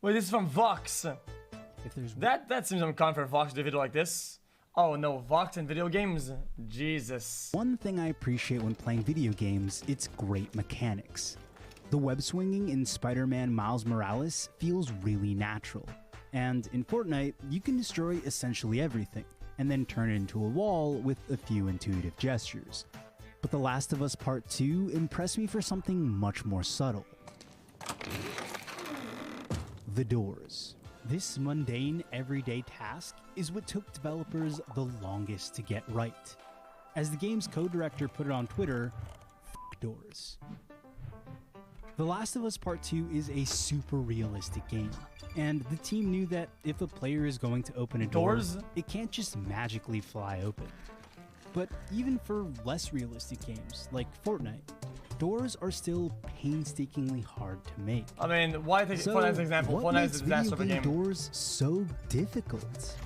Wait, this is from Vox. If there's That seems uncommon for Vox to do a video like this. Oh no, Vox in video games? Jesus. one thing I appreciate when playing video games, it's great mechanics. The web swinging in Spider-Man Miles Morales feels really natural. And in Fortnite, you can destroy essentially everything, and then turn it into a wall with a few intuitive gestures. But The Last of Us Part 2 impressed me for something much more subtle. The doors. This mundane, everyday task is what took developers the longest to get right. As the game's co-director put it on Twitter, "F doors." The Last of Us Part 2 is a super realistic game, and the team knew that if a player is going to open a door, it can't just magically fly open. But even for less realistic games, like Fortnite, doors are still painstakingly hard to make. I mean, why take Fortnite as an example? What Fortnite is a makes disaster of a video game. game doors so difficult?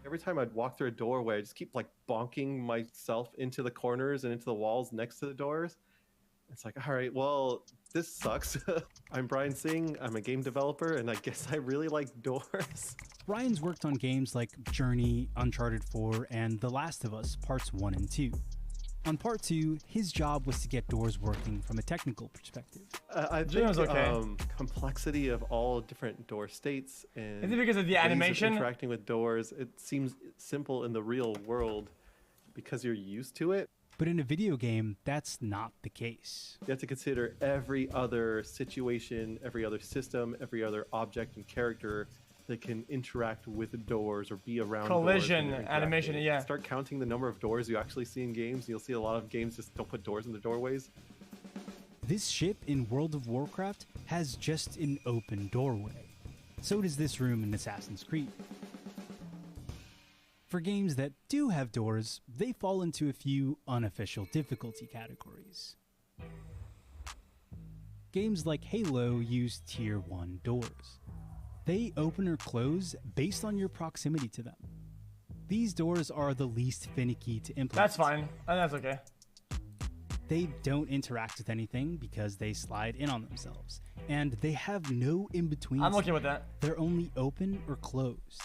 Every time I'd walk through a doorway, I just keep like bonking myself into the corners and into the walls next to the doors. It's like, all right, well, this sucks. I'm Brian Singh, I'm a game developer, and I guess I really like doors. Brian's worked on games like Journey, Uncharted 4, and The Last of Us Parts 1 and 2. On Part 2, his job was to get doors working from a technical perspective. I think complexity of all different door states and Is it because of the ways of animation? interacting with doors, it seems simple in the real world because you're used to it. But in a video game, that's not the case. You have to consider every other situation, every other system, every other object and character that can interact with doors or be around Collision, doors. animation, yeah. Start counting the number of doors you actually see in games, and you'll see a lot of games just don't put doors in the doorways. This ship in World of Warcraft has just an open doorway. So does this room in Assassin's Creed. For games that do have doors, they fall into a few unofficial difficulty categories. Games like Halo use Tier 1 doors. They open or close based on your proximity to them. These doors are the least finicky to implement. That's fine. That's okay. They don't interact with anything because they slide in on themselves, and they have no in-between. I'm okay with that. They're only open or closed.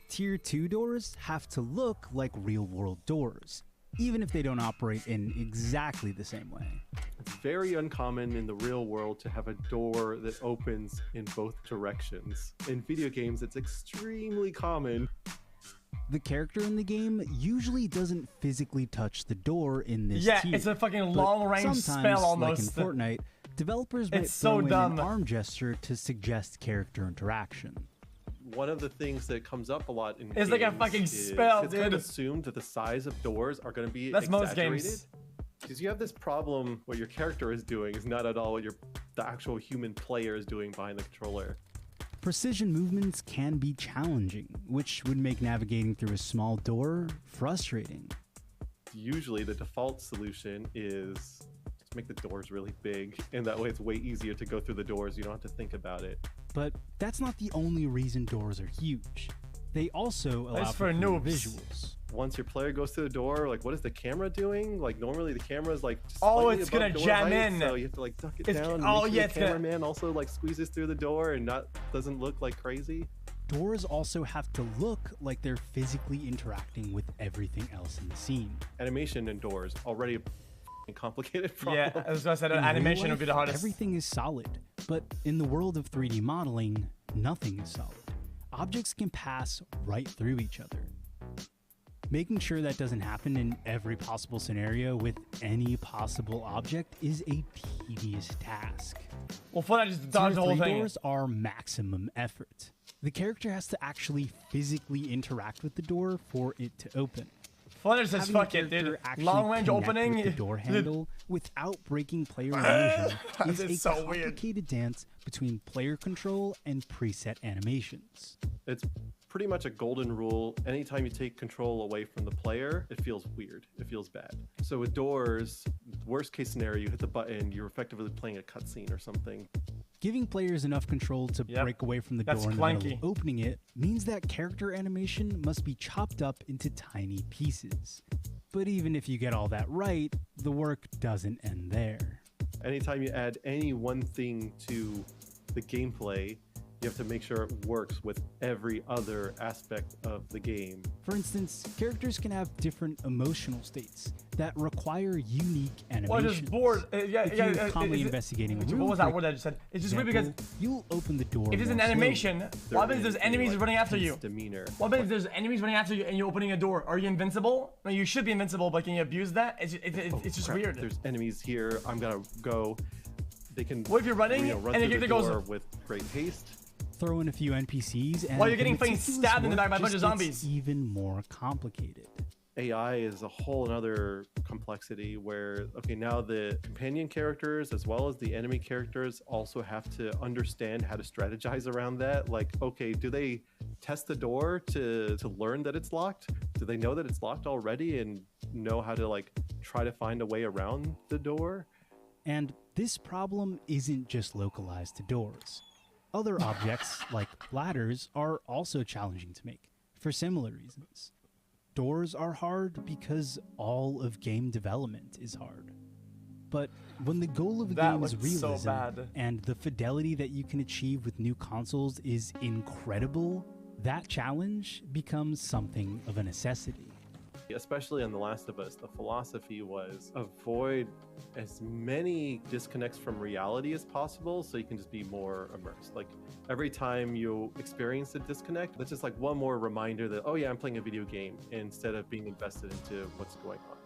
Tier 2 doors have to look like real-world doors, even if they don't operate in exactly the same way. It's very uncommon in the real world to have a door that opens in both directions. In video games, it's extremely common. The character in the game usually doesn't physically touch the door in this tier. It's a fucking But long-range sometimes, spell almost. like in Fortnite, developers might It's so throw in dumb. an arm gesture to suggest character interaction. One of the things that comes up a lot in It's games like a fucking is spell, it's kind dude. of assumed that the size of doors are going to be That's most exaggerated. games. Because you have this problem, what your character is doing is not at all what the actual human player is doing behind the controller. Precision movements can be challenging, which would make navigating through a small door frustrating. Usually the default solution is just make the doors really big, and that way it's way easier to go through the doors. You don't have to think about it. But that's not the only reason doors are huge. They also allow That's for clear noobs. visuals. Once your player goes through the door, like what is the camera doing? Like normally the camera is like just Oh, slightly it's above gonna door jam height, in. so you have to like duck it It's- down. And oh, make sure yeah, the it's gonna- cameraman also like squeezes through the door and doesn't look like crazy. Doors also have to look like they're physically interacting with everything else in the scene. Animation in doors already a f***ing complicated problem. Yeah, as I said, In real animation would be the life, hardest. Everything is solid, but in the world of 3D modeling, nothing is solid. Objects can pass right through each other. Making sure that doesn't happen in every possible scenario with any possible object is a tedious task. Well, Fortnite just dodged the Tier whole 3 thing. doors are maximum effort. The character has to actually physically interact with the door for it to open. Fortnite says Having a fuck it, character dude. actually Long range connect opening. with the door dude, handle without breaking player immersion is This a is so weird. complicated dance between player control and preset animations. It's pretty much a golden rule. Anytime you take control away from the player, it feels weird. It feels bad. So with doors, worst case scenario, you hit the button, you're effectively playing a cutscene or something. Giving players enough control to Yep. break away from the That's door in the middle clanky. of opening it means that character animation must be chopped up into tiny pieces. But even if you get all that right, the work doesn't end there. Anytime you add any one thing to the gameplay, you have to make sure it works with every other aspect of the game. For instance, characters can have different emotional states that require unique animation. Well, just bored. If you're calmly investigating a room, what was that word I just said? It's just weird because you'll open the door. if there's an animation, what happens if there's enemies running after you? Demeanor. What happens if there's enemies running after you and you're opening a door? Are you invincible? No, you should be invincible, but can you abuse that? It's just weird. There's enemies here. I'm gonna go. They can. What if you're running run and your through the character door goes with great haste? Throw in a few NPCs, and while you're getting the fucking meticulous stabbed in the back work by a bunch of just gets zombies. even more complicated. AI is a whole another complexity where, okay, now the companion characters as well as the enemy characters also have to understand how to strategize around that. Like, okay, do they test the door to learn that it's locked? Do they know that it's locked already and know how to like try to find a way around the door? And this problem isn't just localized to doors. Other objects, like ladders, are also challenging to make for similar reasons. Doors are hard because all of game development is hard. But when the goal of a That game is looks so realism bad. and the fidelity that you can achieve with new consoles is incredible, that challenge becomes something of a necessity. Especially on The Last of Us, the philosophy was avoid as many disconnects from reality as possible so you can just be more immersed. Like every time you experience a disconnect, that's just like one more reminder that, oh yeah, I'm playing a video game instead of being invested into what's going on.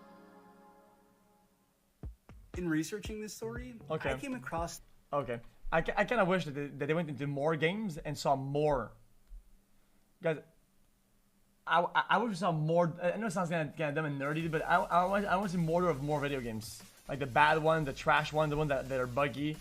In researching this story, Okay. I came across Okay. I kind of wish that they went into more games and saw more. Guys, I wish we saw more. I know it sounds kind of dumb and nerdy, but I want to see more of more video games. Like the bad ones, the trash ones, the ones that are buggy.